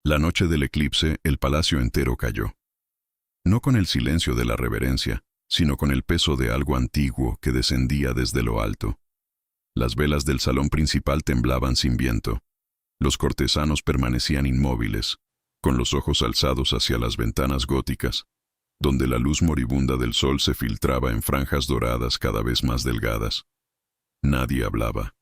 La noche del eclipse, el palacio entero cayó. No con el silencio de la reverencia, sino con el peso de algo antiguo que descendía desde lo alto. Las velas del salón principal temblaban sin viento. Los cortesanos permanecían inmóviles, con los ojos alzados hacia las ventanas góticas, donde la luz moribunda del sol se filtraba en franjas doradas cada vez más delgadas. Nadie hablaba.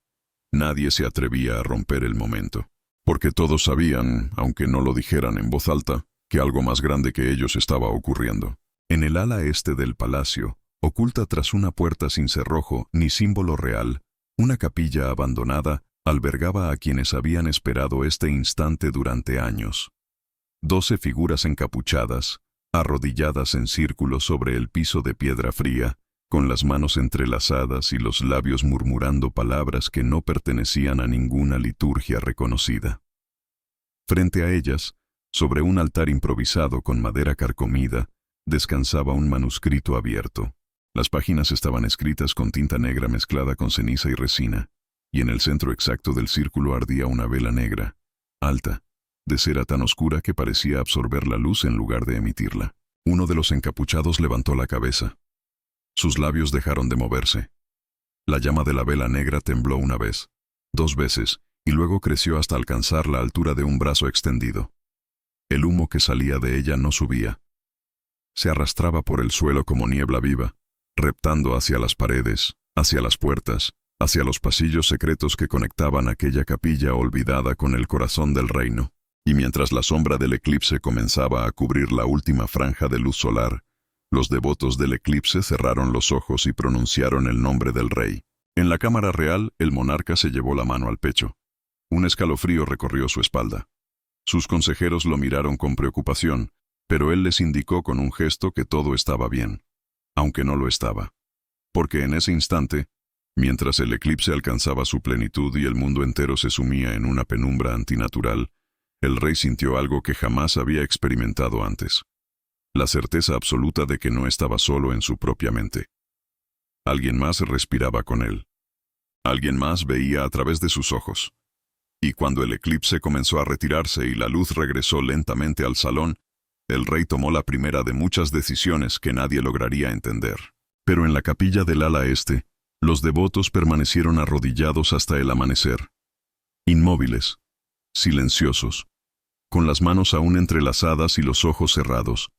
Nadie se atrevía a romper el momento, porque todos sabían, aunque no lo dijeran en voz alta, que algo más grande que ellos estaba ocurriendo. En el ala este del palacio, oculta tras una puerta sin cerrojo ni símbolo real, una capilla abandonada albergaba a quienes habían esperado este instante durante años. 12 figuras encapuchadas, arrodilladas en círculo sobre el piso de piedra fría, con las manos entrelazadas y los labios murmurando palabras que no pertenecían a ninguna liturgia reconocida. Frente a ellas, sobre un altar improvisado con madera carcomida, descansaba un manuscrito abierto. Las páginas estaban escritas con tinta negra mezclada con ceniza y resina, y en el centro exacto del círculo ardía una vela negra, alta, de cera tan oscura que parecía absorber la luz en lugar de emitirla. Uno de los encapuchados levantó la cabeza. Sus labios dejaron de moverse. La llama de la vela negra tembló una vez, 2 veces, y luego creció hasta alcanzar la altura de un brazo extendido. El humo que salía de ella no subía. Se arrastraba por el suelo como niebla viva, reptando hacia las paredes, hacia las puertas, hacia los pasillos secretos que conectaban aquella capilla olvidada con el corazón del reino. Y mientras la sombra del eclipse comenzaba a cubrir la última franja de luz solar, los devotos del eclipse cerraron los ojos y pronunciaron el nombre del rey. En la cámara real, el monarca se llevó la mano al pecho. Un escalofrío recorrió su espalda. Sus consejeros lo miraron con preocupación, pero él les indicó con un gesto que todo estaba bien, aunque no lo estaba. Porque en ese instante, mientras el eclipse alcanzaba su plenitud y el mundo entero se sumía en una penumbra antinatural, el rey sintió algo que jamás había experimentado antes. La certeza absoluta de que no estaba solo en su propia mente. Alguien más respiraba con él. Alguien más veía a través de sus ojos. Y cuando el eclipse comenzó a retirarse y la luz regresó lentamente al salón, el rey tomó la primera de muchas decisiones que nadie lograría entender. Pero en la capilla del ala este, los devotos permanecieron arrodillados hasta el amanecer. Inmóviles, silenciosos, con las manos aún entrelazadas y los ojos cerrados,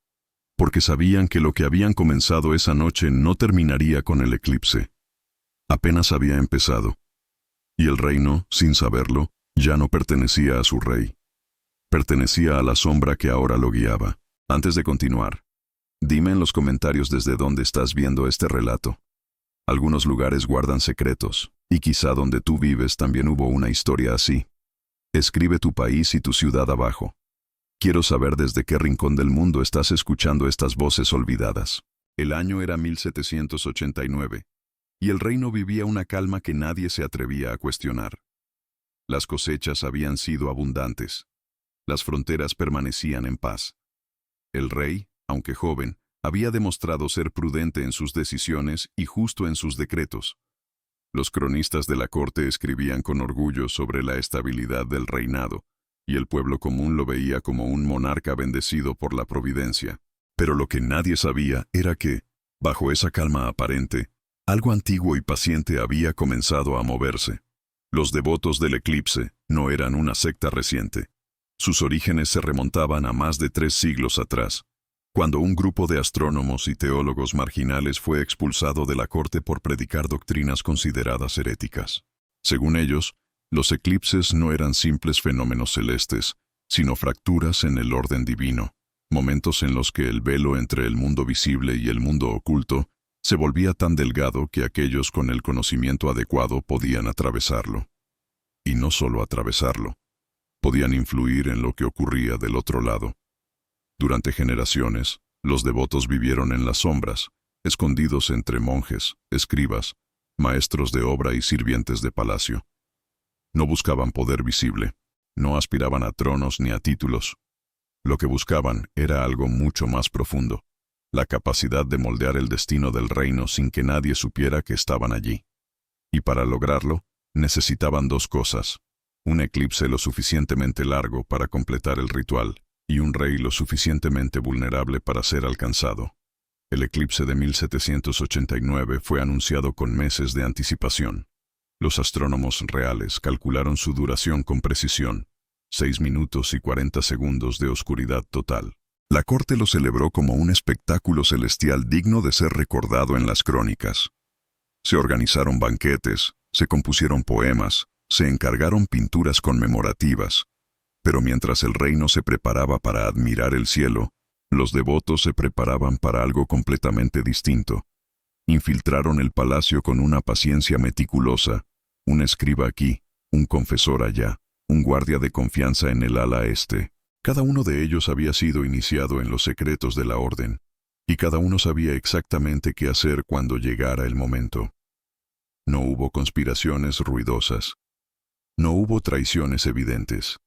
porque sabían que lo que habían comenzado esa noche no terminaría con el eclipse. Apenas había empezado. Y el reino, sin saberlo, ya no pertenecía a su rey. Pertenecía a la sombra que ahora lo guiaba. Antes de continuar, dime en los comentarios desde dónde estás viendo este relato. Algunos lugares guardan secretos, y quizá donde tú vives también hubo una historia así. Escribe tu país y tu ciudad abajo. Quiero saber desde qué rincón del mundo estás escuchando estas voces olvidadas. El año era 1789, y el reino vivía una calma que nadie se atrevía a cuestionar. Las cosechas habían sido abundantes. Las fronteras permanecían en paz. El rey, aunque joven, había demostrado ser prudente en sus decisiones y justo en sus decretos. Los cronistas de la corte escribían con orgullo sobre la estabilidad del reinado, y el pueblo común lo veía como un monarca bendecido por la providencia. Pero lo que nadie sabía era que, bajo esa calma aparente, algo antiguo y paciente había comenzado a moverse. Los devotos del eclipse no eran una secta reciente. Sus orígenes se remontaban a más de 3 siglos atrás, cuando un grupo de astrónomos y teólogos marginales fue expulsado de la corte por predicar doctrinas consideradas heréticas. Según ellos, los eclipses no eran simples fenómenos celestes, sino fracturas en el orden divino, momentos en los que el velo entre el mundo visible y el mundo oculto se volvía tan delgado que aquellos con el conocimiento adecuado podían atravesarlo. Y no solo atravesarlo, podían influir en lo que ocurría del otro lado. Durante generaciones, los devotos vivieron en las sombras, escondidos entre monjes, escribas, maestros de obra y sirvientes de palacio. No buscaban poder visible, no aspiraban a tronos ni a títulos. Lo que buscaban era algo mucho más profundo, la capacidad de moldear el destino del reino sin que nadie supiera que estaban allí. Y para lograrlo, necesitaban 2 cosas: un eclipse lo suficientemente largo para completar el ritual, y un rey lo suficientemente vulnerable para ser alcanzado. El eclipse de 1789 fue anunciado con meses de anticipación. Los astrónomos reales calcularon su duración con precisión, 6 minutos y 40 segundos de oscuridad total. La corte lo celebró como un espectáculo celestial digno de ser recordado en las crónicas. Se organizaron banquetes, se compusieron poemas, se encargaron pinturas conmemorativas. Pero mientras el reino se preparaba para admirar el cielo, los devotos se preparaban para algo completamente distinto. Infiltraron el palacio con una paciencia meticulosa, un escriba aquí, un confesor allá, un guardia de confianza en el ala este. Cada uno de ellos había sido iniciado en los secretos de la orden, y cada uno sabía exactamente qué hacer cuando llegara el momento. No hubo conspiraciones ruidosas. No hubo traiciones evidentes.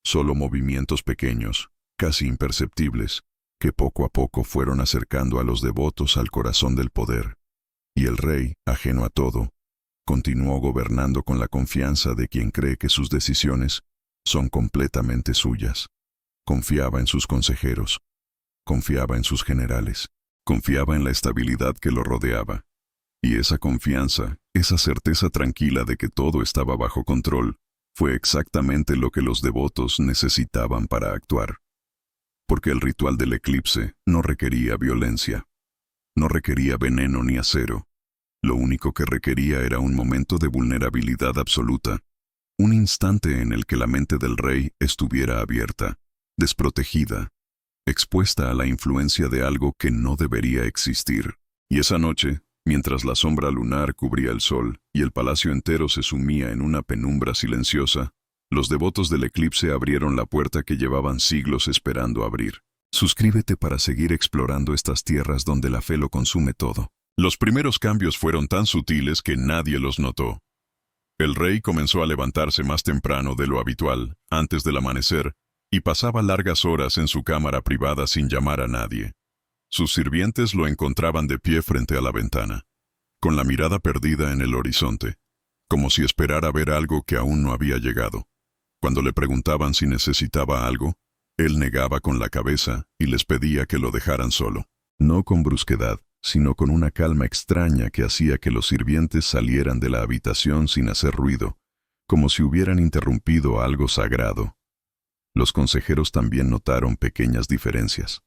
Solo movimientos pequeños, casi imperceptibles, que poco a poco fueron acercando a los devotos al corazón del poder. Y el rey, ajeno a todo, continuó gobernando con la confianza de quien cree que sus decisiones son completamente suyas. Confiaba en sus consejeros, confiaba en sus generales, confiaba en la estabilidad que lo rodeaba. Y esa confianza, esa certeza tranquila de que todo estaba bajo control, fue exactamente lo que los devotos necesitaban para actuar. Porque el ritual del eclipse no requería violencia, no requería veneno ni acero. Lo único que requería era un momento de vulnerabilidad absoluta, un instante en el que la mente del rey estuviera abierta, desprotegida, expuesta a la influencia de algo que no debería existir. Y esa noche, mientras la sombra lunar cubría el sol y el palacio entero se sumía en una penumbra silenciosa, los devotos del eclipse abrieron la puerta que llevaban siglos esperando abrir. Suscríbete para seguir explorando estas tierras donde la fe lo consume todo. Los primeros cambios fueron tan sutiles que nadie los notó. El rey comenzó a levantarse más temprano de lo habitual, antes del amanecer, y pasaba largas horas en su cámara privada sin llamar a nadie. Sus sirvientes lo encontraban de pie frente a la ventana, con la mirada perdida en el horizonte, como si esperara ver algo que aún no había llegado. Cuando le preguntaban si necesitaba algo, él negaba con la cabeza y les pedía que lo dejaran solo. No con brusquedad, sino con una calma extraña que hacía que los sirvientes salieran de la habitación sin hacer ruido, como si hubieran interrumpido algo sagrado. Los consejeros también notaron pequeñas diferencias.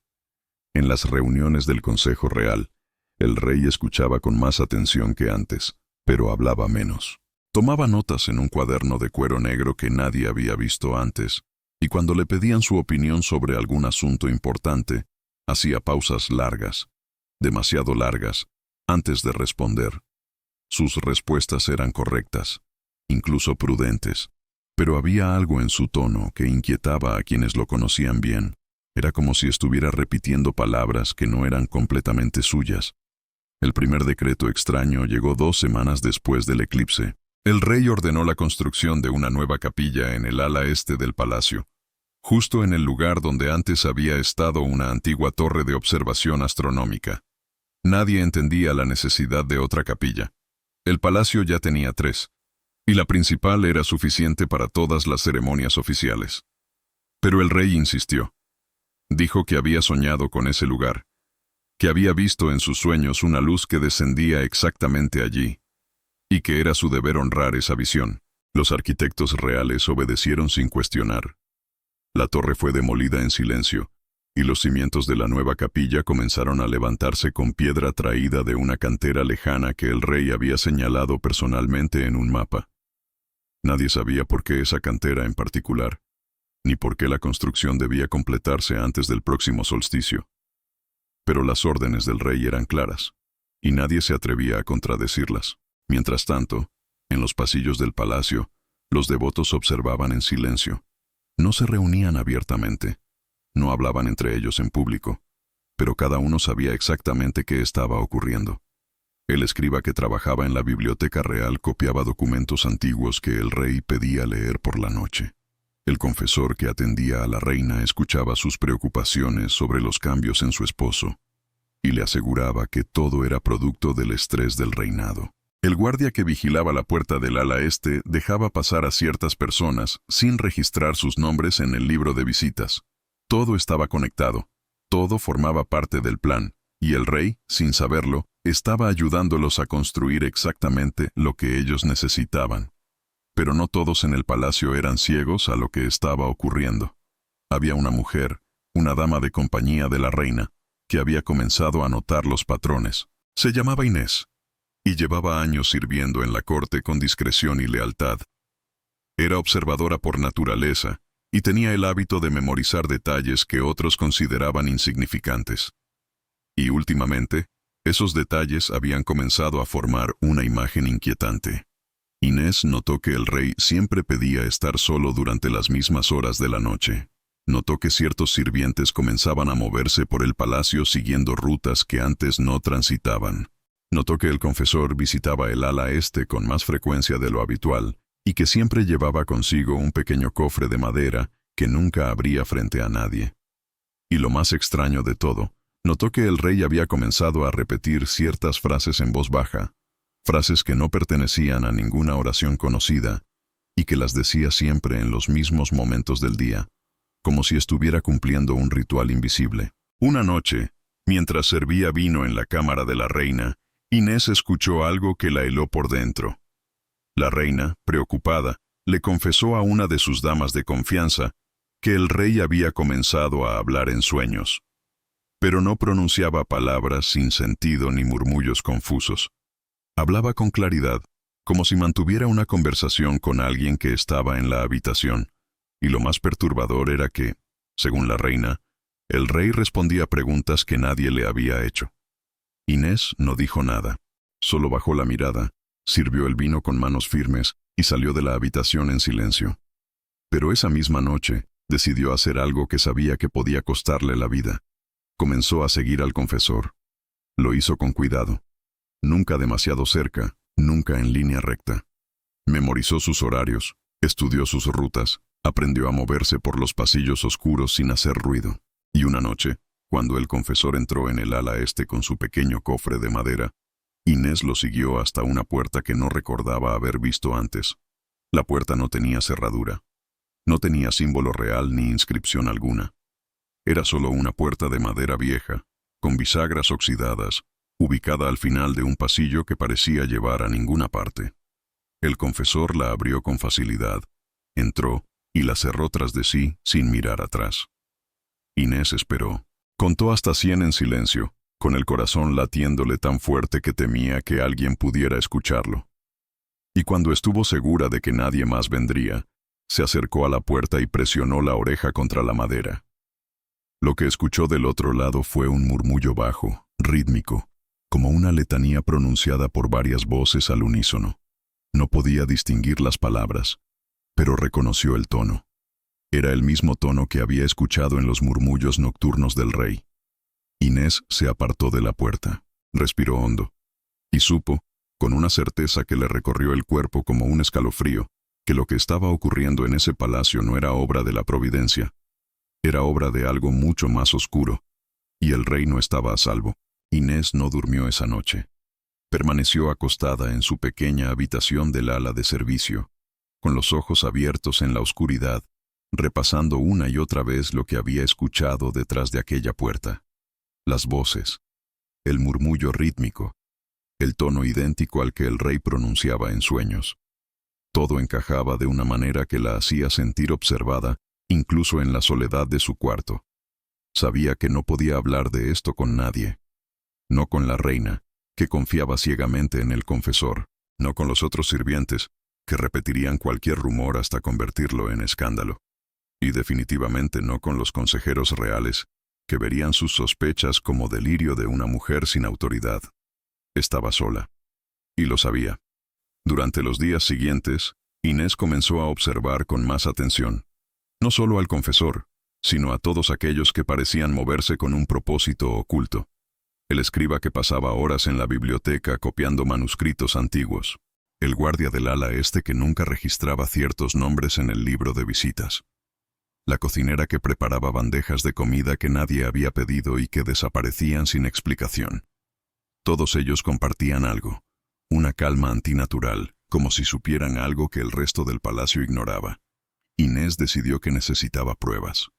En las reuniones del Consejo Real, el rey escuchaba con más atención que antes, pero hablaba menos. Tomaba notas en un cuaderno de cuero negro que nadie había visto antes, y cuando le pedían su opinión sobre algún asunto importante, hacía pausas largas, demasiado largas, antes de responder. Sus respuestas eran correctas, incluso prudentes, pero había algo en su tono que inquietaba a quienes lo conocían bien. Era como si estuviera repitiendo palabras que no eran completamente suyas. El primer decreto extraño llegó 2 semanas después del eclipse. El rey ordenó la construcción de una nueva capilla en el ala este del palacio, justo en el lugar donde antes había estado una antigua torre de observación astronómica. Nadie entendía la necesidad de otra capilla. El palacio ya tenía 3, y la principal era suficiente para todas las ceremonias oficiales. Pero el rey insistió. Dijo que había soñado con ese lugar, que había visto en sus sueños una luz que descendía exactamente allí, y que era su deber honrar esa visión. Los arquitectos reales obedecieron sin cuestionar. La torre fue demolida en silencio, y los cimientos de la nueva capilla comenzaron a levantarse con piedra traída de una cantera lejana que el rey había señalado personalmente en un mapa. Nadie sabía por qué esa cantera en particular, ni por qué la construcción debía completarse antes del próximo solsticio. Pero las órdenes del rey eran claras, y nadie se atrevía a contradecirlas. Mientras tanto, en los pasillos del palacio, los devotos observaban en silencio. No se reunían abiertamente, no hablaban entre ellos en público, pero cada uno sabía exactamente qué estaba ocurriendo. El escriba que trabajaba en la biblioteca real copiaba documentos antiguos que el rey pedía leer por la noche. El confesor que atendía a la reina escuchaba sus preocupaciones sobre los cambios en su esposo y le aseguraba que todo era producto del estrés del reinado. El guardia que vigilaba la puerta del ala este dejaba pasar a ciertas personas sin registrar sus nombres en el libro de visitas. Todo estaba conectado, todo formaba parte del plan, y el rey, sin saberlo, estaba ayudándolos a construir exactamente lo que ellos necesitaban. Pero no todos en el palacio eran ciegos a lo que estaba ocurriendo. Había una mujer, una dama de compañía de la reina, que había comenzado a notar los patrones. Se llamaba Inés, y llevaba años sirviendo en la corte con discreción y lealtad. Era observadora por naturaleza, y tenía el hábito de memorizar detalles que otros consideraban insignificantes. Y últimamente, esos detalles habían comenzado a formar una imagen inquietante. Inés notó que el rey siempre pedía estar solo durante las mismas horas de la noche. Notó que ciertos sirvientes comenzaban a moverse por el palacio siguiendo rutas que antes no transitaban. Notó que el confesor visitaba el ala este con más frecuencia de lo habitual y que siempre llevaba consigo un pequeño cofre de madera que nunca abría frente a nadie. Y lo más extraño de todo, notó que el rey había comenzado a repetir ciertas frases en voz baja, frases que no pertenecían a ninguna oración conocida y que las decía siempre en los mismos momentos del día, como si estuviera cumpliendo un ritual invisible. Una noche, mientras servía vino en la cámara de la reina, Inés escuchó algo que la heló por dentro. La reina, preocupada, le confesó a una de sus damas de confianza que el rey había comenzado a hablar en sueños, pero no pronunciaba palabras sin sentido ni murmullos confusos. Hablaba con claridad, como si mantuviera una conversación con alguien que estaba en la habitación, y lo más perturbador era que, según la reina, el rey respondía preguntas que nadie le había hecho. Inés no dijo nada, solo bajó la mirada, sirvió el vino con manos firmes y salió de la habitación en silencio. Pero esa misma noche, decidió hacer algo que sabía que podía costarle la vida. Comenzó a seguir al confesor. Lo hizo con cuidado. Nunca demasiado cerca, nunca en línea recta. Memorizó sus horarios, estudió sus rutas, aprendió a moverse por los pasillos oscuros sin hacer ruido. Y una noche, cuando el confesor entró en el ala este con su pequeño cofre de madera, Inés lo siguió hasta una puerta que no recordaba haber visto antes. La puerta no tenía cerradura. No tenía símbolo real ni inscripción alguna. Era solo una puerta de madera vieja, con bisagras oxidadas, ubicada al final de un pasillo que parecía llevar a ninguna parte. El confesor la abrió con facilidad, entró y la cerró tras de sí sin mirar atrás. Inés esperó. Contó hasta 100 en silencio, con el corazón latiéndole tan fuerte que temía que alguien pudiera escucharlo. Y cuando estuvo segura de que nadie más vendría, se acercó a la puerta y presionó la oreja contra la madera. Lo que escuchó del otro lado fue un murmullo bajo, rítmico, como una letanía pronunciada por varias voces al unísono. No podía distinguir las palabras, pero reconoció el tono. Era el mismo tono que había escuchado en los murmullos nocturnos del rey. Inés se apartó de la puerta, respiró hondo, y supo, con una certeza que le recorrió el cuerpo como un escalofrío, que lo que estaba ocurriendo en ese palacio no era obra de la providencia, era obra de algo mucho más oscuro, y el rey no estaba a salvo. Inés no durmió esa noche. Permaneció acostada en su pequeña habitación del ala de servicio, con los ojos abiertos en la oscuridad, repasando una y otra vez lo que había escuchado detrás de aquella puerta. Las voces, el murmullo rítmico, el tono idéntico al que el rey pronunciaba en sueños. Todo encajaba de una manera que la hacía sentir observada, incluso en la soledad de su cuarto. Sabía que no podía hablar de esto con nadie. No con la reina, que confiaba ciegamente en el confesor, no con los otros sirvientes, que repetirían cualquier rumor hasta convertirlo en escándalo. Y definitivamente no con los consejeros reales, que verían sus sospechas como delirio de una mujer sin autoridad. Estaba sola. Y lo sabía. Durante los días siguientes, Inés comenzó a observar con más atención, no solo al confesor, sino a todos aquellos que parecían moverse con un propósito oculto. El escriba que pasaba horas en la biblioteca copiando manuscritos antiguos. El guardia del ala este que nunca registraba ciertos nombres en el libro de visitas. La cocinera que preparaba bandejas de comida que nadie había pedido y que desaparecían sin explicación. Todos ellos compartían algo, Una calma antinatural, como si supieran algo que el resto del palacio ignoraba. Inés decidió que necesitaba pruebas.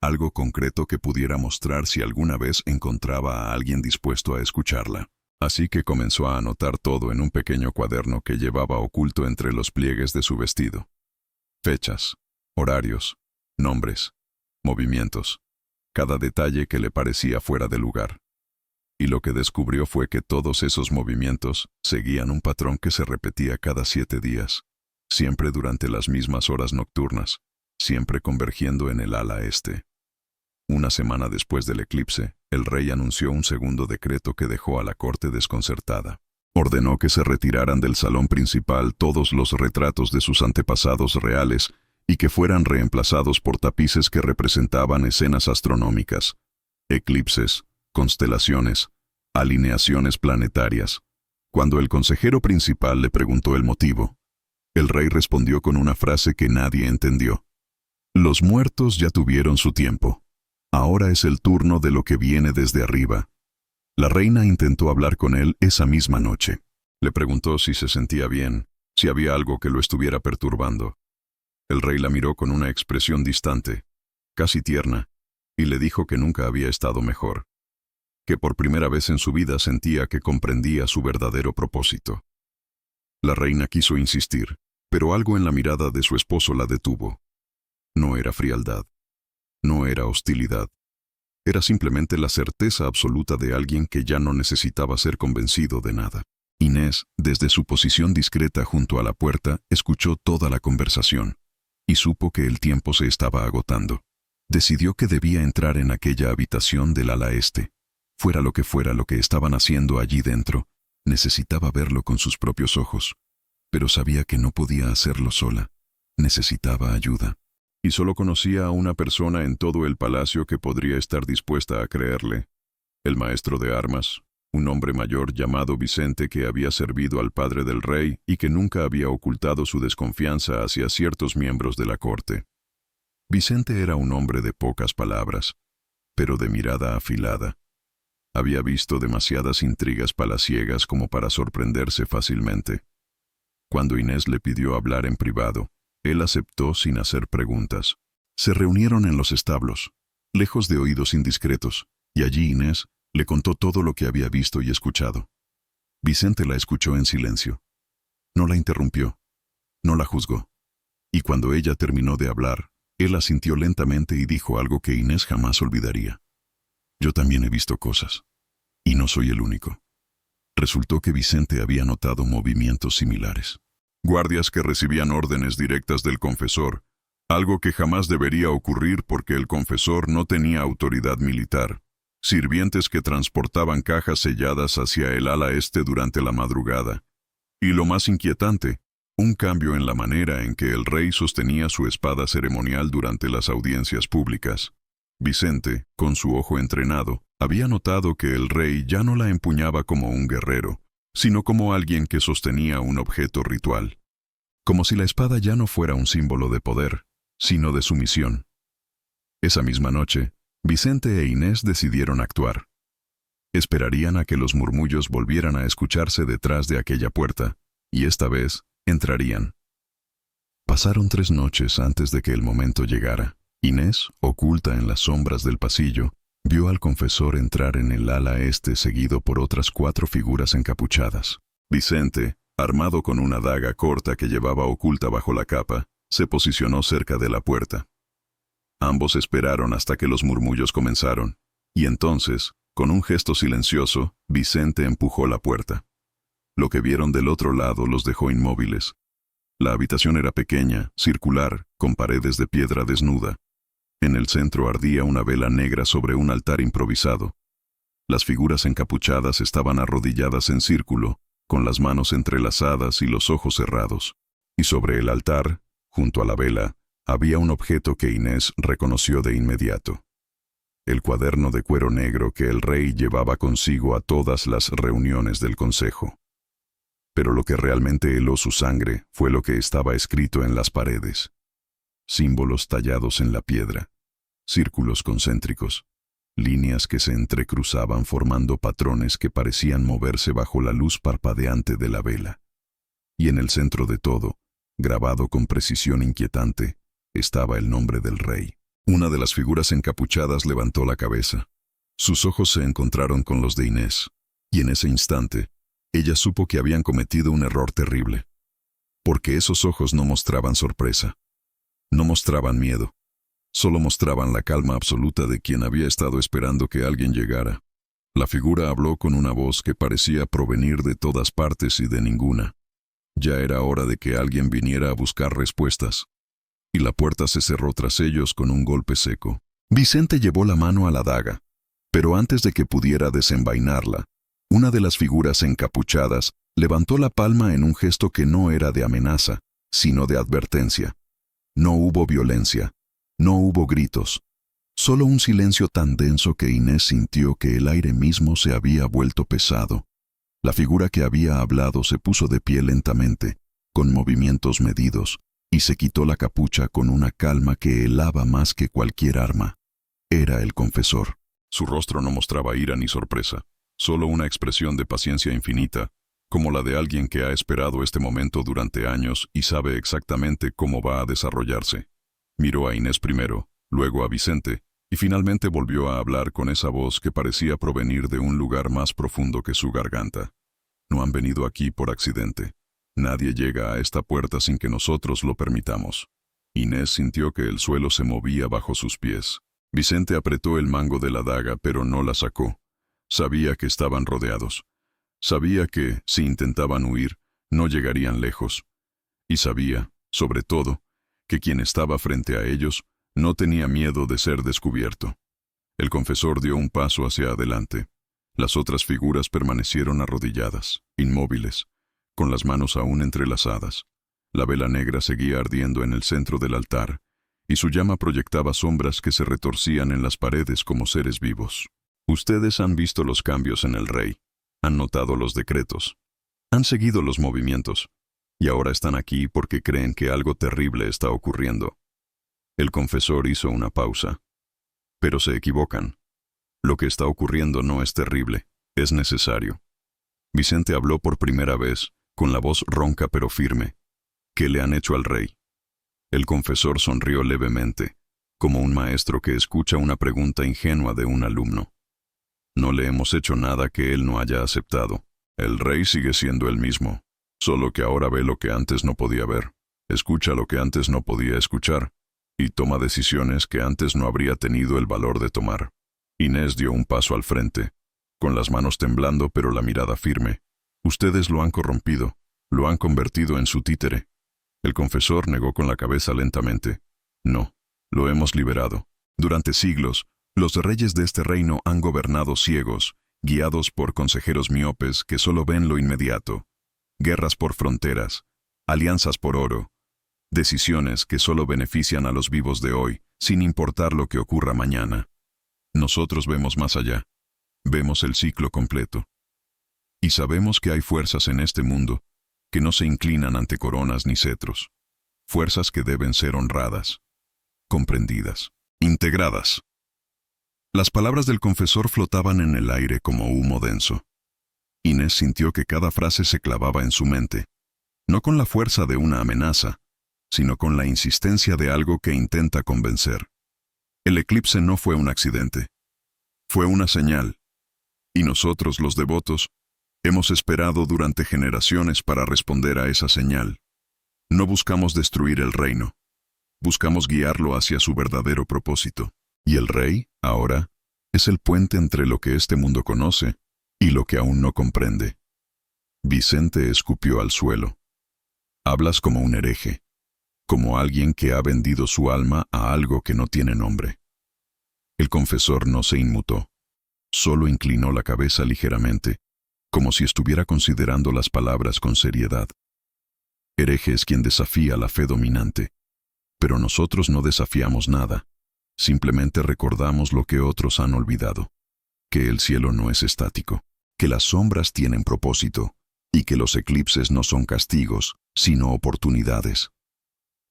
Algo concreto que pudiera mostrar si alguna vez encontraba a alguien dispuesto a escucharla. Así que comenzó a anotar todo en un pequeño cuaderno que llevaba oculto entre los pliegues de su vestido. Fechas, horarios, nombres, movimientos, cada detalle que le parecía fuera de lugar. Y lo que descubrió fue que todos esos movimientos seguían un patrón que se repetía cada 7 días, siempre durante las mismas horas nocturnas, siempre convergiendo en el ala este. Una semana después del eclipse, el rey anunció un segundo decreto que dejó a la corte desconcertada. Ordenó que se retiraran del salón principal todos los retratos de sus antepasados reales y que fueran reemplazados por tapices que representaban escenas astronómicas, eclipses, constelaciones, alineaciones planetarias. Cuando el consejero principal le preguntó el motivo, el rey respondió con una frase que nadie entendió. Los muertos ya tuvieron su tiempo. Ahora es el turno de lo que viene desde arriba. La reina intentó hablar con él esa misma noche. Le preguntó si se sentía bien, si había algo que lo estuviera perturbando. El rey la miró con una expresión distante, casi tierna, y le dijo que nunca había estado mejor, que por primera vez en su vida sentía que comprendía su verdadero propósito. La reina quiso insistir, pero algo en la mirada de su esposo la detuvo. No era frialdad. No era hostilidad. Era simplemente la certeza absoluta de alguien que ya no necesitaba ser convencido de nada. Inés, desde su posición discreta junto a la puerta, escuchó toda la conversación y supo que el tiempo se estaba agotando. Decidió que debía entrar en aquella habitación del ala este. Fuera lo que estaban haciendo allí dentro, necesitaba verlo con sus propios ojos. Pero sabía que no podía hacerlo sola. Necesitaba ayuda. Y solo conocía a una persona en todo el palacio que podría estar dispuesta a creerle. El maestro de armas, un hombre mayor llamado Vicente que había servido al padre del rey y que nunca había ocultado su desconfianza hacia ciertos miembros de la corte. Vicente era un hombre de pocas palabras, pero de mirada afilada. Había visto demasiadas intrigas palaciegas como para sorprenderse fácilmente. Cuando Inés le pidió hablar en privado, él aceptó sin hacer preguntas. Se reunieron en los establos, lejos de oídos indiscretos, y allí Inés le contó todo lo que había visto y escuchado. Vicente la escuchó en silencio. No la interrumpió, no la juzgó. Y cuando ella terminó de hablar, él asintió lentamente y dijo algo que Inés jamás olvidaría. Yo también he visto cosas, y no soy el único. Resultó que Vicente había notado movimientos similares. Guardias que recibían órdenes directas del confesor, algo que jamás debería ocurrir porque el confesor no tenía autoridad militar. Sirvientes que transportaban cajas selladas hacia el ala este durante la madrugada. Y lo más inquietante, un cambio en la manera en que el rey sostenía su espada ceremonial durante las audiencias públicas. Vicente, con su ojo entrenado, había notado que el rey ya no la empuñaba como un guerrero, sino como alguien que sostenía un objeto ritual. Como si la espada ya no fuera un símbolo de poder, sino de sumisión. Esa misma noche, Vicente e Inés decidieron actuar. Esperarían a que los murmullos volvieran a escucharse detrás de aquella puerta, y esta vez entrarían. Pasaron 3 noches antes de que el momento llegara. Inés, oculta en las sombras del pasillo, vio al confesor entrar en el ala este seguido por otras 4 figuras encapuchadas. Vicente, armado con una daga corta que llevaba oculta bajo la capa, se posicionó cerca de la puerta. Ambos esperaron hasta que los murmullos comenzaron, y entonces, con un gesto silencioso, Vicente empujó la puerta. Lo que vieron del otro lado los dejó inmóviles. La habitación era pequeña, circular, con paredes de piedra desnuda. En el centro ardía una vela negra sobre un altar improvisado. Las figuras encapuchadas estaban arrodilladas en círculo, con las manos entrelazadas y los ojos cerrados. Y sobre el altar, junto a la vela, había un objeto que Inés reconoció de inmediato. El cuaderno de cuero negro que el rey llevaba consigo a todas las reuniones del consejo. Pero lo que realmente heló su sangre fue lo que estaba escrito en las paredes. Símbolos tallados en la piedra, círculos concéntricos, líneas que se entrecruzaban formando patrones que parecían moverse bajo la luz parpadeante de la vela. Y en el centro de todo, grabado con precisión inquietante, estaba el nombre del rey. Una de las figuras encapuchadas levantó la cabeza. Sus ojos se encontraron con los de Inés, y en ese instante, ella supo que habían cometido un error terrible. Porque esos ojos no mostraban sorpresa, no mostraban miedo, solo mostraban la calma absoluta de quien había estado esperando que alguien llegara. La figura habló con una voz que parecía provenir de todas partes y de ninguna. Ya era hora de que alguien viniera a buscar respuestas. Y la puerta se cerró tras ellos con un golpe seco. Vicente llevó la mano a la daga, pero antes de que pudiera desenvainarla, una de las figuras encapuchadas levantó la palma en un gesto que no era de amenaza, sino de advertencia. No hubo violencia, no hubo gritos, solo un silencio tan denso que Inés sintió que el aire mismo se había vuelto pesado. La figura que había hablado se puso de pie lentamente, con movimientos medidos, y se quitó la capucha con una calma que helaba más que cualquier arma. Era el confesor. Su rostro no mostraba ira ni sorpresa, solo una expresión de paciencia infinita, como la de alguien que ha esperado este momento durante años y sabe exactamente cómo va a desarrollarse. Miró a Inés primero, luego a Vicente, y finalmente volvió a hablar con esa voz que parecía provenir de un lugar más profundo que su garganta. No han venido aquí por accidente. Nadie llega a esta puerta sin que nosotros lo permitamos. Inés sintió que el suelo se movía bajo sus pies. Vicente apretó el mango de la daga, pero no la sacó. Sabía que estaban rodeados. Sabía que, si intentaban huir, no llegarían lejos. Y sabía, sobre todo, que quien estaba frente a ellos no tenía miedo de ser descubierto. El confesor dio un paso hacia adelante. Las otras figuras permanecieron arrodilladas, inmóviles, con las manos aún entrelazadas. La vela negra seguía ardiendo en el centro del altar, y su llama proyectaba sombras que se retorcían en las paredes como seres vivos. Ustedes han visto los cambios en el rey, han notado los decretos, han seguido los movimientos, y ahora están aquí porque creen que algo terrible está ocurriendo. El confesor hizo una pausa. Pero se equivocan. Lo que está ocurriendo no es terrible, es necesario. Vicente habló por primera vez, con la voz ronca pero firme. ¿Qué le han hecho al rey? El confesor sonrió levemente, como un maestro que escucha una pregunta ingenua de un alumno. No le hemos hecho nada que él no haya aceptado. El rey sigue siendo el mismo, solo que ahora ve lo que antes no podía ver, escucha lo que antes no podía escuchar, y toma decisiones que antes no habría tenido el valor de tomar. Inés dio un paso al frente, con las manos temblando pero la mirada firme. Ustedes lo han corrompido, lo han convertido en su títere. El confesor negó con la cabeza lentamente. No, lo hemos liberado. Durante siglos, los reyes de este reino han gobernado ciegos, guiados por consejeros miopes que solo ven lo inmediato. Guerras por fronteras, alianzas por oro, decisiones que solo benefician a los vivos de hoy, sin importar lo que ocurra mañana. Nosotros vemos más allá, vemos el ciclo completo. Y sabemos que hay fuerzas en este mundo que no se inclinan ante coronas ni cetros. Fuerzas que deben ser honradas, comprendidas, integradas. Las palabras del confesor flotaban en el aire como humo denso. Inés sintió que cada frase se clavaba en su mente, no con la fuerza de una amenaza, sino con la insistencia de algo que intenta convencer. El eclipse no fue un accidente, fue una señal, y nosotros, los devotos, hemos esperado durante generaciones para responder a esa señal. No buscamos destruir el reino, buscamos guiarlo hacia su verdadero propósito. Y el rey, ahora, es el puente entre lo que este mundo conoce y lo que aún no comprende. Vicente escupió al suelo. Hablas como un hereje, como alguien que ha vendido su alma a algo que no tiene nombre. El confesor no se inmutó, solo inclinó la cabeza ligeramente, como si estuviera considerando las palabras con seriedad. Hereje es quien desafía la fe dominante, pero nosotros no desafiamos nada, simplemente recordamos lo que otros han olvidado, que el cielo no es estático, que las sombras tienen propósito, y que los eclipses no son castigos, sino oportunidades.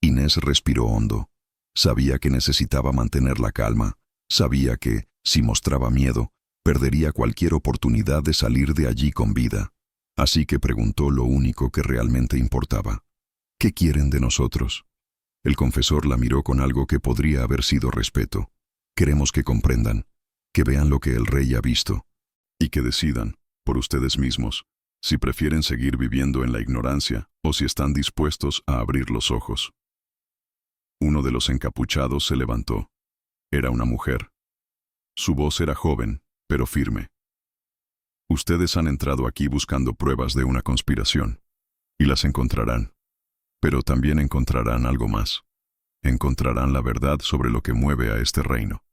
Inés respiró hondo. Sabía que necesitaba mantener la calma. Sabía que, Si mostraba miedo, perdería cualquier oportunidad de salir de allí con vida. Así que preguntó lo único que realmente importaba. ¿Qué quieren de nosotros? El confesor la miró con algo que podría haber sido respeto. Queremos que comprendan, que vean lo que el rey ha visto, y que decidan, por ustedes mismos, si prefieren seguir viviendo en la ignorancia o si están dispuestos a abrir los ojos. Uno de los encapuchados se levantó. Era una mujer. Su voz era joven, pero firme. Ustedes han entrado aquí buscando pruebas de una conspiración, y las encontrarán. Pero también encontrarán algo más. Encontrarán la verdad sobre lo que mueve a este reino,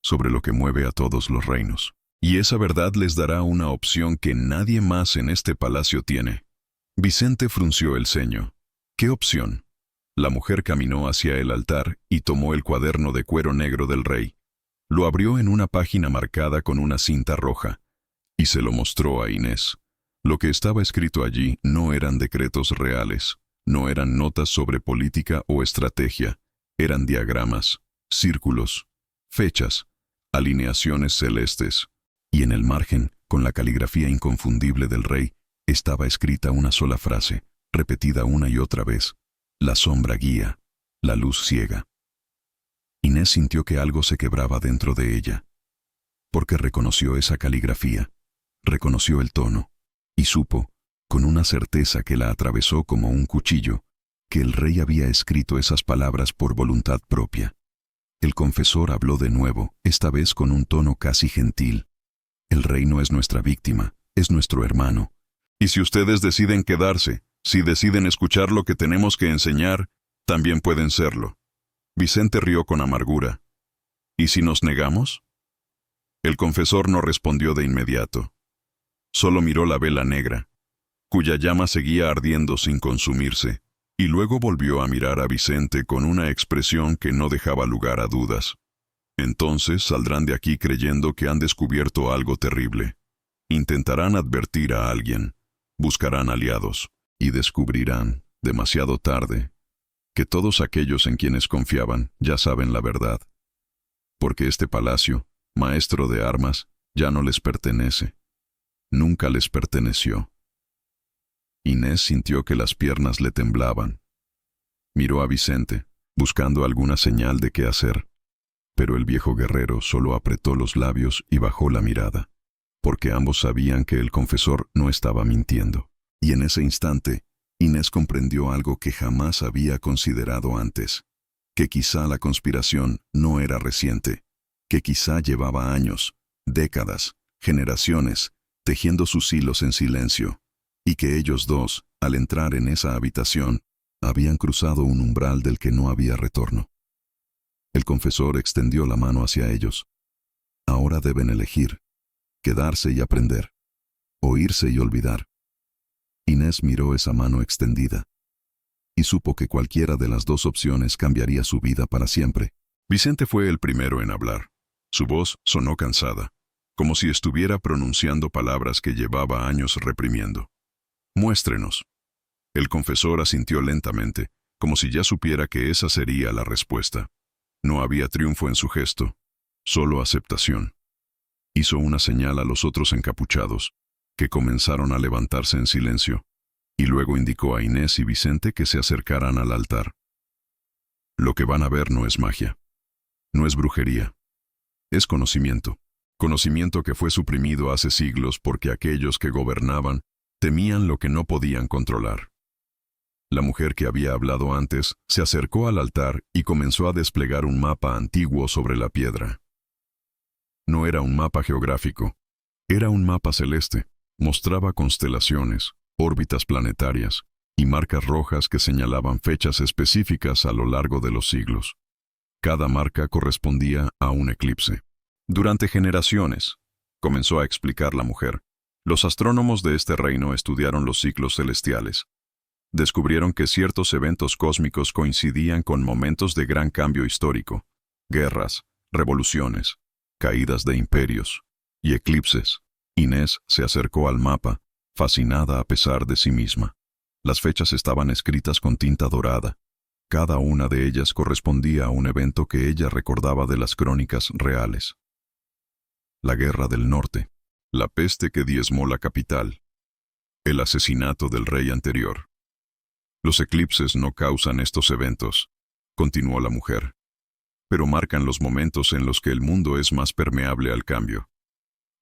sobre lo que mueve a todos los reinos. Y esa verdad les dará una opción que nadie más en este palacio tiene. Vicente frunció el ceño. ¿Qué opción? La mujer caminó hacia el altar y tomó el cuaderno de cuero negro del rey. Lo abrió en una página marcada con una cinta roja y se lo mostró a Inés. Lo que estaba escrito allí no eran decretos reales, no eran notas sobre política o estrategia, eran diagramas, círculos, fechas, alineaciones celestes. Y en el margen, con la caligrafía inconfundible del rey, estaba escrita una sola frase, repetida una y otra vez. La sombra guía, la luz ciega. Inés sintió que algo se quebraba dentro de ella, porque reconoció esa caligrafía, reconoció el tono, y supo, con una certeza que la atravesó como un cuchillo, que el rey había escrito esas palabras por voluntad propia. El confesor habló de nuevo, esta vez con un tono casi gentil. El rey no es nuestra víctima, es nuestro hermano. Y si ustedes deciden quedarse, si deciden escuchar lo que tenemos que enseñar, también pueden serlo. Vicente rió con amargura. ¿Y si nos negamos? El confesor no respondió de inmediato. Solo miró la vela negra, cuya llama seguía ardiendo sin consumirse, y luego volvió a mirar a Vicente con una expresión que no dejaba lugar a dudas. Entonces saldrán de aquí creyendo que han descubierto algo terrible. Intentarán advertir a alguien, buscarán aliados, y descubrirán, demasiado tarde, que todos aquellos en quienes confiaban ya saben la verdad. Porque este palacio, maestro de armas, ya no les pertenece. Nunca les perteneció. Inés sintió que las piernas le temblaban. Miró a Vicente, buscando alguna señal de qué hacer. Pero el viejo guerrero solo apretó los labios y bajó la mirada, porque ambos sabían que el confesor no estaba mintiendo. Y en ese instante, Inés comprendió algo que jamás había considerado antes, que quizá la conspiración no era reciente, que quizá llevaba años, décadas, generaciones, tejiendo sus hilos en silencio, y que ellos dos, al entrar en esa habitación, habían cruzado un umbral del que no había retorno. El confesor extendió la mano hacia ellos. Ahora deben elegir, quedarse y aprender, o irse y olvidar. Inés miró esa mano extendida y supo que cualquiera de las dos opciones cambiaría su vida para siempre. Vicente fue el primero en hablar. Su voz sonó cansada, como si estuviera pronunciando palabras que llevaba años reprimiendo. Muéstrenos. El confesor asintió lentamente, como si ya supiera que esa sería la respuesta. No había triunfo en su gesto, solo aceptación. Hizo una señal a los otros encapuchados, que comenzaron a levantarse en silencio, y luego indicó a Inés y Vicente que se acercaran al altar. Lo que van a ver no es magia, no es brujería, es conocimiento. Conocimiento que fue suprimido hace siglos porque aquellos que gobernaban temían lo que no podían controlar. La mujer que había hablado antes se acercó al altar y comenzó a desplegar un mapa antiguo sobre la piedra. No era un mapa geográfico, era un mapa celeste. Mostraba constelaciones, órbitas planetarias y marcas rojas que señalaban fechas específicas a lo largo de los siglos. Cada marca correspondía a un eclipse. Durante generaciones, comenzó a explicar la mujer, los astrónomos de este reino estudiaron los ciclos celestiales. Descubrieron que ciertos eventos cósmicos coincidían con momentos de gran cambio histórico, guerras, revoluciones, caídas de imperios y eclipses. Inés se acercó al mapa, fascinada a pesar de sí misma. Las fechas estaban escritas con tinta dorada. Cada una de ellas correspondía a un evento que ella recordaba de las crónicas reales. la guerra del norte, la peste que diezmó la capital, el asesinato del rey anterior. Los eclipses no causan estos eventos, continuó la mujer, pero marcan los momentos en los que el mundo es más permeable al cambio.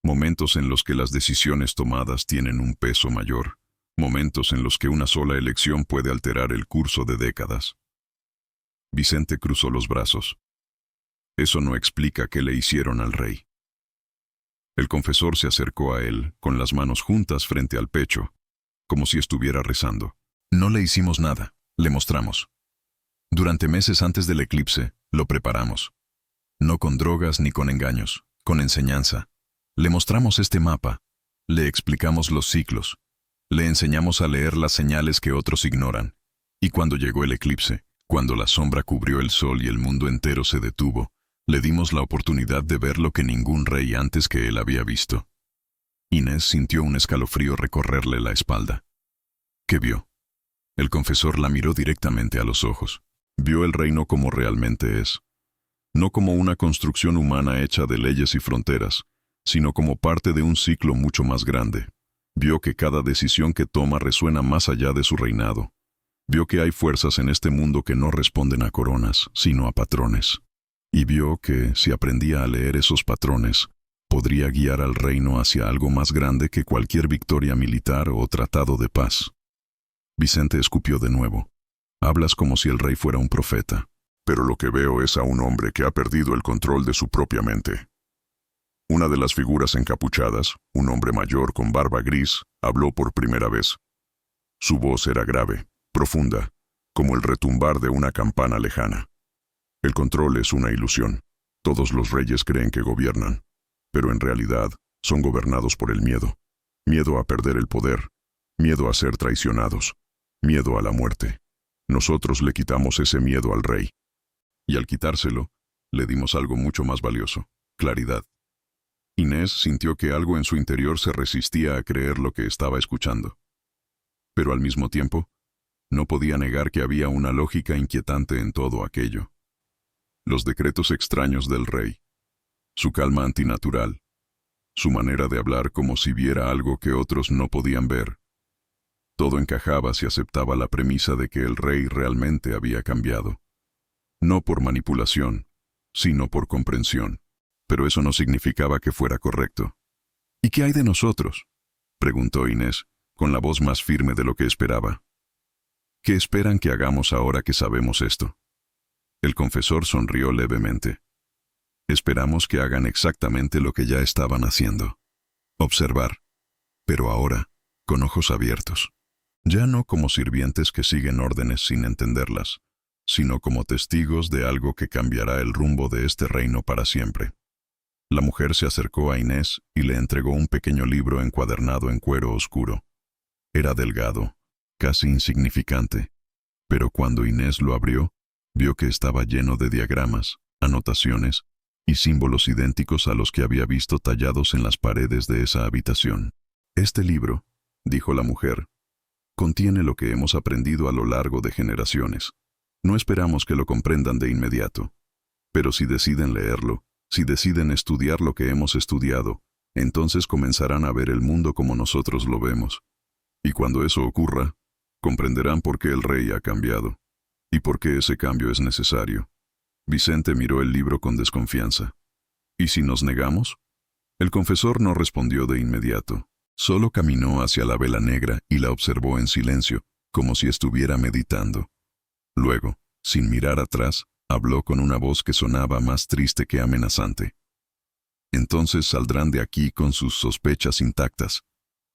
Momentos en los que las decisiones tomadas tienen un peso mayor. Momentos en los que una sola elección puede alterar el curso de décadas. Vicente cruzó los brazos. Eso no explica qué le hicieron al rey. El confesor se acercó a él, con las manos juntas frente al pecho, como si estuviera rezando. No le hicimos nada, le mostramos. Durante meses antes del eclipse, lo preparamos. No con drogas ni con engaños, con enseñanza. Le mostramos este mapa, le explicamos los ciclos, le enseñamos a leer las señales que otros ignoran. Y cuando llegó el eclipse, cuando la sombra cubrió el sol y el mundo entero se detuvo, le dimos la oportunidad de ver lo que ningún rey antes que él había visto. Inés sintió un escalofrío recorrerle la espalda. ¿Qué vio? El confesor la miró directamente a los ojos. Vio el reino como realmente es. No como una construcción humana hecha de leyes y fronteras, sino como parte de un ciclo mucho más grande. Vio que cada decisión que toma resuena más allá de su reinado. Vio que hay fuerzas en este mundo que no responden a coronas, sino a patrones. Y vio que, si aprendía a leer esos patrones, podría guiar al reino hacia algo más grande que cualquier victoria militar o tratado de paz. Vicente escupió de nuevo. Hablas como si el rey fuera un profeta. Pero lo que veo es a un hombre que ha perdido el control de su propia mente. Una de las figuras encapuchadas, un hombre mayor con barba gris, habló por primera vez. Su voz era grave, profunda, como el retumbar de una campana lejana. El control es una ilusión. Todos los reyes creen que gobiernan, pero en realidad son gobernados por el miedo. Miedo a perder el poder, miedo a ser traicionados, miedo a la muerte. Nosotros le quitamos ese miedo al rey. Y al quitárselo, le dimos algo mucho más valioso: claridad. Inés sintió que algo en su interior se resistía a creer lo que estaba escuchando. Pero al mismo tiempo, no podía negar que había una lógica inquietante en todo aquello. Los decretos extraños del rey, su calma antinatural, su manera de hablar como si viera algo que otros no podían ver. Todo encajaba si aceptaba la premisa de que el rey realmente había cambiado. No por manipulación, sino por comprensión. Pero eso no significaba que fuera correcto. ¿Y qué hay de nosotros?, preguntó Inés, con la voz más firme de lo que esperaba. ¿Qué esperan que hagamos ahora que sabemos esto? El confesor sonrió levemente. Esperamos que hagan exactamente lo que ya estaban haciendo. Observar. Pero ahora, con ojos abiertos. Ya no como sirvientes que siguen órdenes sin entenderlas, sino como testigos de algo que cambiará el rumbo de este reino para siempre. La mujer se acercó a Inés y le entregó un pequeño libro encuadernado en cuero oscuro. Era delgado, casi insignificante, pero cuando Inés lo abrió, vio que estaba lleno de diagramas, anotaciones y símbolos idénticos a los que había visto tallados en las paredes de esa habitación. Este libro, dijo la mujer, contiene lo que hemos aprendido a lo largo de generaciones. No esperamos que lo comprendan de inmediato, pero si deciden leerlo, si deciden estudiar lo que hemos estudiado, entonces comenzarán a ver el mundo como nosotros lo vemos. Y cuando eso ocurra, comprenderán por qué el rey ha cambiado, y por qué ese cambio es necesario. Vicente miró el libro con desconfianza. ¿Y si nos negamos? El confesor no respondió de inmediato. Solo caminó hacia la vela negra y la observó en silencio, como si estuviera meditando. Luego, sin mirar atrás, habló con una voz que sonaba más triste que amenazante. Entonces saldrán de aquí con sus sospechas intactas.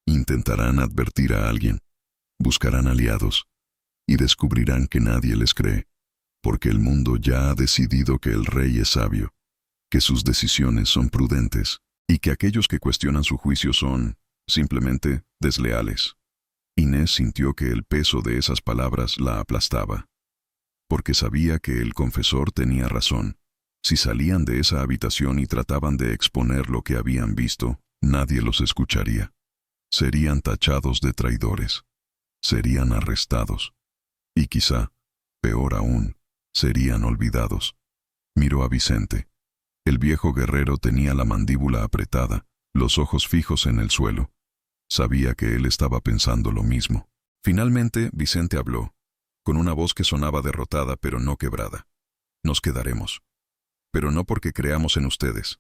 Intentarán advertir a alguien. Buscarán aliados. Y descubrirán que nadie les cree. Porque el mundo ya ha decidido que el rey es sabio, que sus decisiones son prudentes, y que aquellos que cuestionan su juicio son, simplemente, desleales. Inés sintió que el peso de esas palabras la aplastaba. Porque sabía que el confesor tenía razón. Si salían de esa habitación y trataban de exponer lo que habían visto, nadie los escucharía. Serían tachados de traidores. Serían arrestados. Y quizá, peor aún, serían olvidados. Miró a Vicente. El viejo guerrero tenía la mandíbula apretada, los ojos fijos en el suelo. Sabía que él estaba pensando lo mismo. Finalmente, Vicente habló, con una voz que sonaba derrotada pero no quebrada. Nos quedaremos. Pero no porque creamos en ustedes,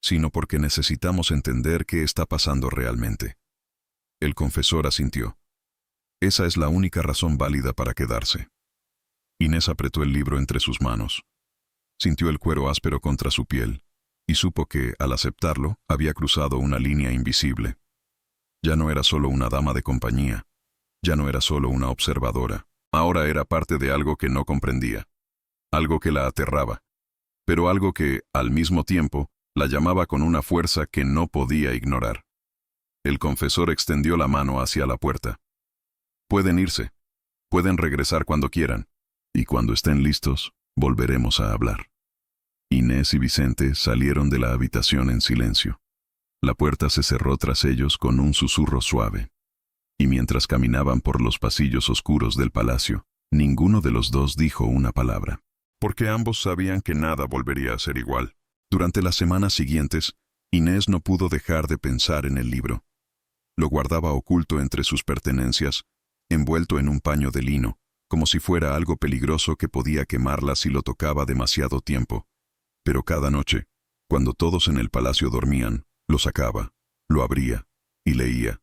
sino porque necesitamos entender qué está pasando realmente. El confesor asintió. Esa es la única razón válida para quedarse. Inés apretó el libro entre sus manos. Sintió el cuero áspero contra su piel, y supo que, al aceptarlo, había cruzado una línea invisible. Ya no era solo una dama de compañía, ya no era solo una observadora, ahora era parte de algo que no comprendía, algo que la aterraba, pero algo que, al mismo tiempo, la llamaba con una fuerza que no podía ignorar. El confesor extendió la mano hacia la puerta. Pueden irse, pueden regresar cuando quieran, y cuando estén listos, volveremos a hablar. Inés y Vicente salieron de la habitación en silencio. La puerta se cerró tras ellos con un susurro suave. Y mientras caminaban por los pasillos oscuros del palacio, ninguno de los dos dijo una palabra. Porque ambos sabían que nada volvería a ser igual. Durante las semanas siguientes, Inés no pudo dejar de pensar en el libro. Lo guardaba oculto entre sus pertenencias, envuelto en un paño de lino, como si fuera algo peligroso que podía quemarla si lo tocaba demasiado tiempo. Pero cada noche, cuando todos en el palacio dormían, lo sacaba, lo abría y leía.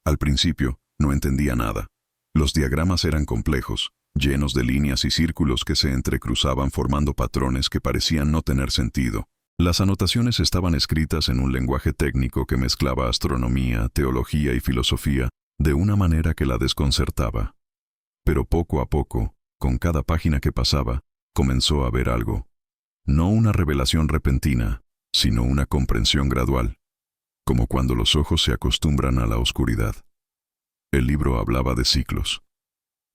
Al principio, no entendía nada. Los diagramas eran complejos, llenos de líneas y círculos que se entrecruzaban formando patrones que parecían no tener sentido. Las anotaciones estaban escritas en un lenguaje técnico que mezclaba astronomía, teología y filosofía de una manera que la desconcertaba. Pero poco a poco, con cada página que pasaba, comenzó a ver algo. No una revelación repentina, sino una comprensión gradual, como cuando los ojos se acostumbran a la oscuridad. El libro hablaba de ciclos,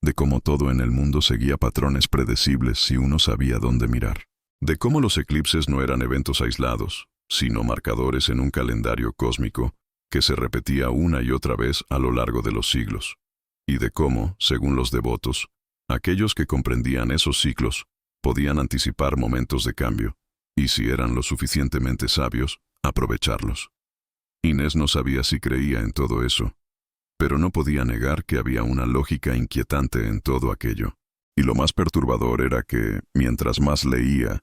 de cómo todo en el mundo seguía patrones predecibles si uno sabía dónde mirar, de cómo los eclipses no eran eventos aislados, sino marcadores en un calendario cósmico que se repetía una y otra vez a lo largo de los siglos, y de cómo, según los devotos, aquellos que comprendían esos ciclos podían anticipar momentos de cambio, y si eran lo suficientemente sabios, aprovecharlos. Inés no sabía si creía en todo eso, pero no podía negar que había una lógica inquietante en todo aquello. Y lo más perturbador era que, mientras más leía,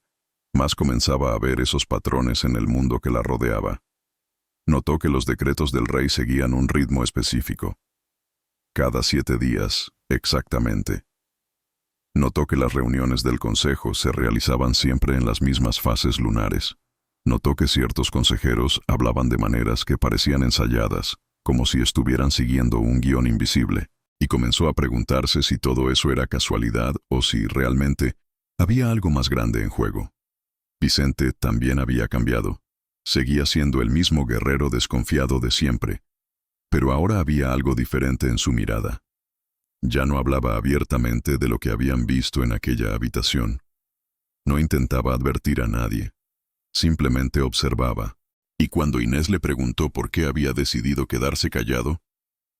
más comenzaba a ver esos patrones en el mundo que la rodeaba. Notó que los decretos del rey seguían un ritmo específico. Cada 7 días, exactamente. Notó que las reuniones del consejo se realizaban siempre en las mismas fases lunares. Notó que ciertos consejeros hablaban de maneras que parecían ensayadas, como si estuvieran siguiendo un guión invisible, y comenzó a preguntarse si todo eso era casualidad o si realmente había algo más grande en juego. Vicente también había cambiado. Seguía siendo el mismo guerrero desconfiado de siempre, pero ahora había algo diferente en su mirada. Ya no hablaba abiertamente de lo que habían visto en aquella habitación. No intentaba advertir a nadie. Simplemente observaba, y cuando Inés le preguntó por qué había decidido quedarse callado,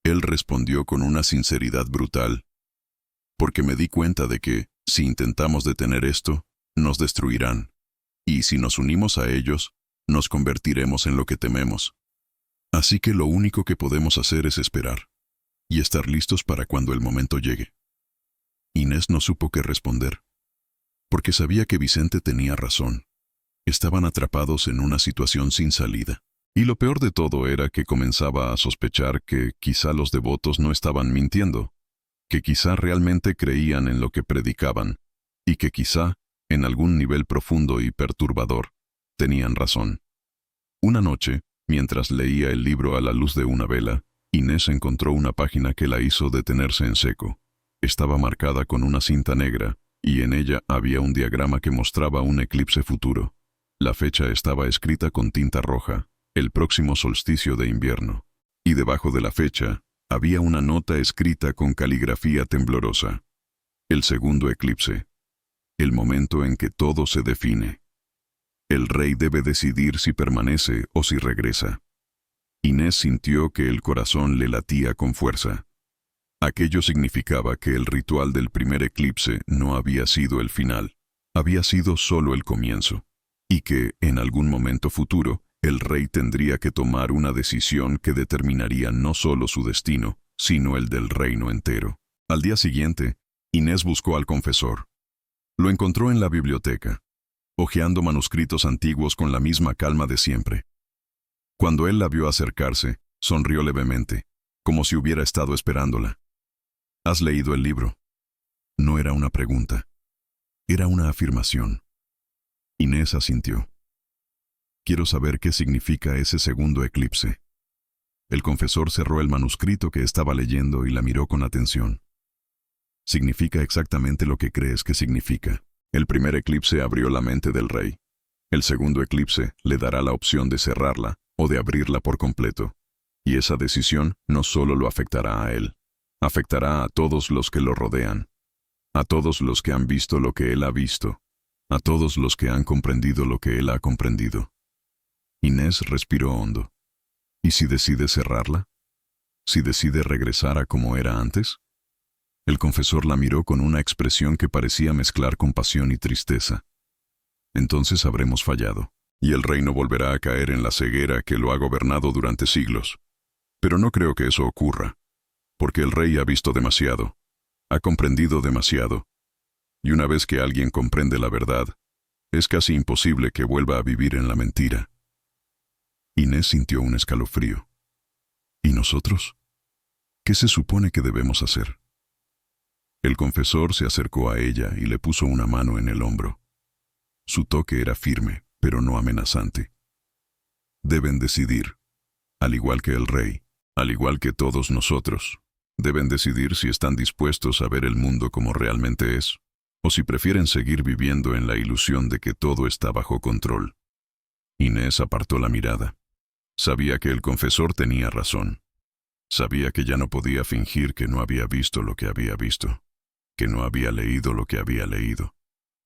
él respondió con una sinceridad brutal. Porque me di cuenta de que, si intentamos detener esto, nos destruirán, y si nos unimos a ellos, nos convertiremos en lo que tememos. Así que lo único que podemos hacer es esperar, y estar listos para cuando el momento llegue. Inés no supo qué responder, porque sabía que Vicente tenía razón. Estaban atrapados en una situación sin salida. Y lo peor de todo era que comenzaba a sospechar que quizá los devotos no estaban mintiendo, que quizá realmente creían en lo que predicaban, y que quizá, en algún nivel profundo y perturbador, tenían razón. Una noche, mientras leía el libro a la luz de una vela, Inés encontró una página que la hizo detenerse en seco. Estaba marcada con una cinta negra, y en ella había un diagrama que mostraba un eclipse futuro. La fecha estaba escrita con tinta roja, el próximo solsticio de invierno, y debajo de la fecha había una nota escrita con caligrafía temblorosa. El segundo eclipse. El momento en que todo se define. El rey debe decidir si permanece o si regresa. Inés sintió que el corazón le latía con fuerza. Aquello significaba que el ritual del primer eclipse no había sido el final, había sido solo el comienzo. y que, en algún momento futuro, el rey tendría que tomar una decisión que determinaría no solo su destino, sino el del reino entero. Al día siguiente, Inés buscó al confesor. Lo encontró en la biblioteca, hojeando manuscritos antiguos con la misma calma de siempre. Cuando él la vio acercarse, sonrió levemente, como si hubiera estado esperándola. ¿Has leído el libro? No era una pregunta. Era una afirmación. Inés asintió. Quiero saber qué significa ese segundo eclipse. El confesor cerró el manuscrito que estaba leyendo y la miró con atención. Significa exactamente lo que crees que significa. El primer eclipse abrió la mente del rey. El segundo eclipse le dará la opción de cerrarla o de abrirla por completo. Y esa decisión no solo lo afectará a él, afectará a todos los que lo rodean, a todos los que han visto lo que él ha visto, a todos los que han comprendido lo que él ha comprendido. Inés respiró hondo. ¿Y si decide cerrarla? ¿Si decide regresar a como era antes? El confesor la miró con una expresión que parecía mezclar compasión y tristeza. Entonces habremos fallado, y el reino volverá a caer en la ceguera que lo ha gobernado durante siglos. Pero no creo que eso ocurra, porque el rey ha visto demasiado, ha comprendido demasiado, y una vez que alguien comprende la verdad, es casi imposible que vuelva a vivir en la mentira. Inés sintió un escalofrío. ¿Y nosotros? ¿Qué se supone que debemos hacer? El confesor se acercó a ella y le puso una mano en el hombro. Su toque era firme, pero no amenazante. Deben decidir, al igual que el rey, al igual que todos nosotros. Deben decidir si están dispuestos a ver el mundo como realmente es, o si prefieren seguir viviendo en la ilusión de que todo está bajo control. Inés apartó la mirada. Sabía que el confesor tenía razón. Sabía que ya no podía fingir que no había visto lo que había visto, que no había leído lo que había leído.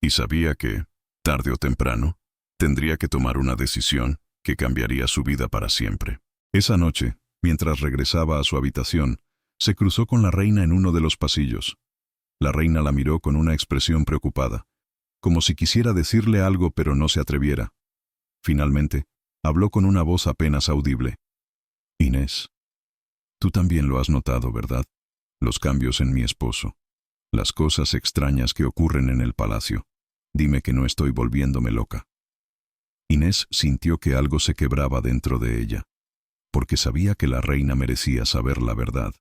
Y sabía que, tarde o temprano, tendría que tomar una decisión que cambiaría su vida para siempre. Esa noche, mientras regresaba a su habitación, se cruzó con la reina en uno de los pasillos. La reina la miró con una expresión preocupada, como si quisiera decirle algo pero no se atreviera. Finalmente, habló con una voz apenas audible. Inés, tú también lo has notado, ¿verdad? Los cambios en mi esposo. Las cosas extrañas que ocurren en el palacio. Dime que no estoy volviéndome loca. Inés sintió que algo se quebraba dentro de ella, porque sabía que la reina merecía saber la verdad.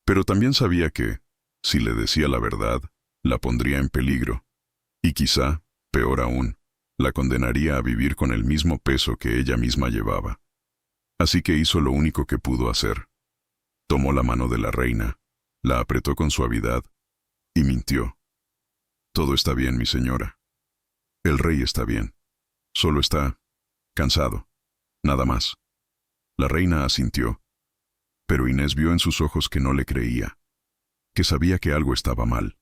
Pero también sabía que, si le decía la verdad, la pondría en peligro, y quizá, peor aún, la condenaría a vivir con el mismo peso que ella misma llevaba. Así que hizo lo único que pudo hacer. Tomó la mano de la reina, la apretó con suavidad, y mintió. Todo está bien, mi señora. El rey está bien. Solo está cansado. Nada más. La reina asintió. Pero Inés vio en sus ojos que no le creía, que sabía que algo estaba mal,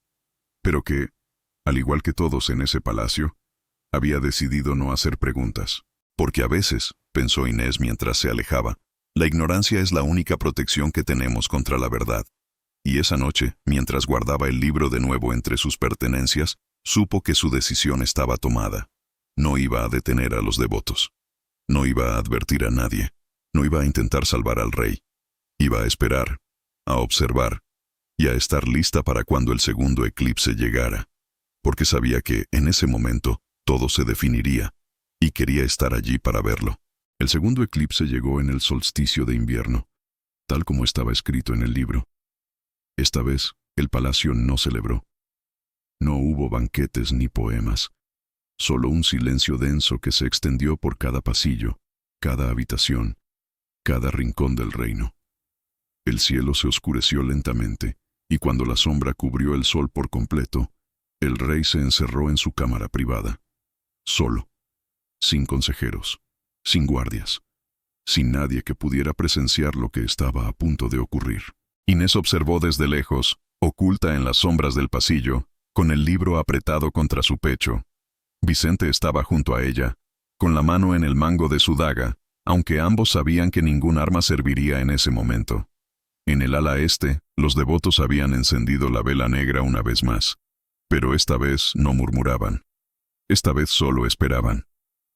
pero que, al igual que todos en ese palacio, había decidido no hacer preguntas. Porque a veces, pensó Inés mientras se alejaba, la ignorancia es la única protección que tenemos contra la verdad. Y esa noche, mientras guardaba el libro de nuevo entre sus pertenencias, supo que su decisión estaba tomada. No iba a detener a los devotos. No iba a advertir a nadie. No iba a intentar salvar al rey. Iba a esperar, a observar, y a estar lista para cuando el segundo eclipse llegara. Porque sabía que, en ese momento, todo se definiría, y quería estar allí para verlo. El segundo eclipse llegó en el solsticio de invierno, tal como estaba escrito en el libro. Esta vez, el palacio no celebró. No hubo banquetes ni poemas, solo un silencio denso que se extendió por cada pasillo, cada habitación, cada rincón del reino. El cielo se oscureció lentamente, y cuando la sombra cubrió el sol por completo, el rey se encerró en su cámara privada, solo, sin consejeros, sin guardias, sin nadie que pudiera presenciar lo que estaba a punto de ocurrir. Inés observó desde lejos, oculta en las sombras del pasillo, con el libro apretado contra su pecho. Vicente estaba junto a ella, con la mano en el mango de su daga, aunque ambos sabían que ningún arma serviría en ese momento. En el ala este, los devotos habían encendido la vela negra una vez más, pero esta vez no murmuraban. Esta vez solo esperaban.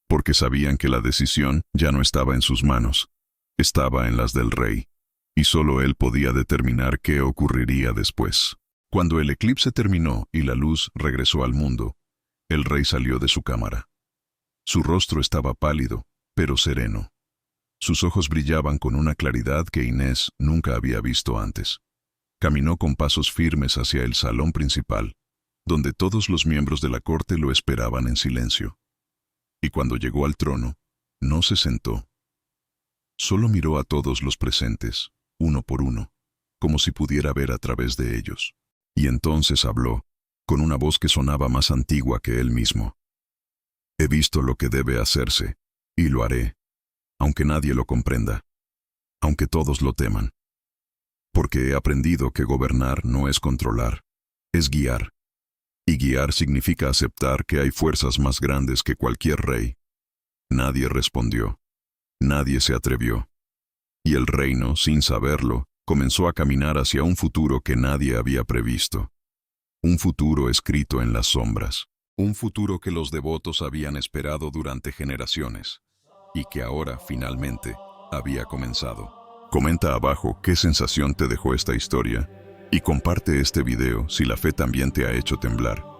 porque sabían que la decisión ya no estaba en sus manos, estaba en las del rey, y solo él podía determinar qué ocurriría después. Cuando el eclipse terminó y la luz regresó al mundo, el rey salió de su cámara. Su rostro estaba pálido, pero sereno. Sus ojos brillaban con una claridad que Inés nunca había visto antes. Caminó con pasos firmes hacia el salón principal, donde todos los miembros de la corte lo esperaban en silencio. Y cuando llegó al trono, no se sentó. Solo miró a todos los presentes, uno por uno, como si pudiera ver a través de ellos. Y entonces habló, con una voz que sonaba más antigua que él mismo. He visto lo que debe hacerse, y lo haré, aunque nadie lo comprenda, aunque todos lo teman. Porque he aprendido que gobernar no es controlar, es guiar. Y guiar significa aceptar que hay fuerzas más grandes que cualquier rey. Nadie respondió. Nadie se atrevió. Y el reino, sin saberlo, comenzó a caminar hacia un futuro que nadie había previsto. Un futuro escrito en las sombras. Un futuro que los devotos habían esperado durante generaciones. Y que ahora, finalmente, había comenzado. Comenta abajo qué sensación te dejó esta historia. Y comparte este video si la fe también te ha hecho temblar.